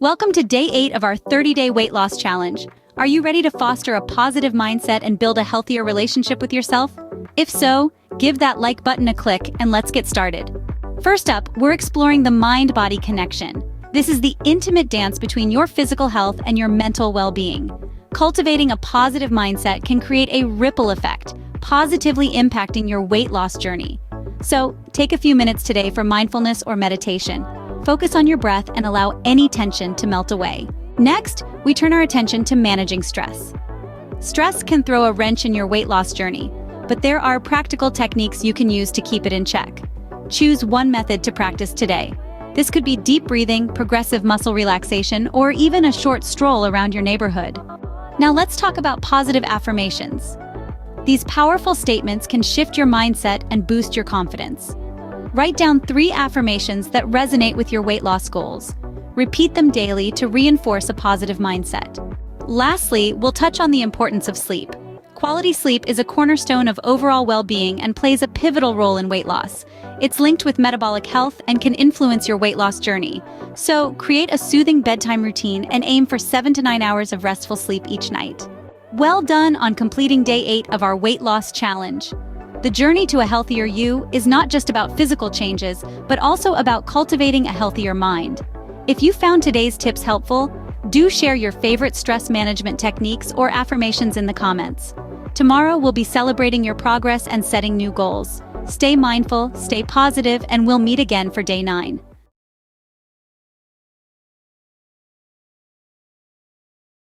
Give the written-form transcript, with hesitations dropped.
Welcome to day 8 of our 30-day weight loss challenge. Are you ready to foster a positive mindset and build a healthier relationship with yourself? If so, give that like button a click and let's get started. First up, we're exploring the mind-body connection. This is the intimate dance between your physical health and your mental well-being. Cultivating a positive mindset can create a ripple effect, positively impacting your weight loss journey. So, take a few minutes today for mindfulness or meditation. Focus on your breath and allow any tension to melt away. Next, we turn our attention to managing stress. Stress can throw a wrench in your weight loss journey, but there are practical techniques you can use to keep it in check. Choose one method to practice today. This could be deep breathing, progressive muscle relaxation, or even a short stroll around your neighborhood. Now let's talk about positive affirmations. These powerful statements can shift your mindset and boost your confidence. Write down 3 affirmations that resonate with your weight loss goals. Repeat them daily to reinforce a positive mindset. Lastly, we'll touch on the importance of sleep. Quality sleep is a cornerstone of overall well-being and plays a pivotal role in weight loss. It's linked with metabolic health and can influence your weight loss journey. So, create a soothing bedtime routine and aim for 7 to 9 hours of restful sleep each night. Well done on completing day 8 of our weight loss challenge. The journey to a healthier you is not just about physical changes, but also about cultivating a healthier mind. If you found today's tips helpful, do share your favorite stress management techniques or affirmations in the comments. Tomorrow we'll be celebrating your progress and setting new goals. Stay mindful, stay positive, and we'll meet again for day 9.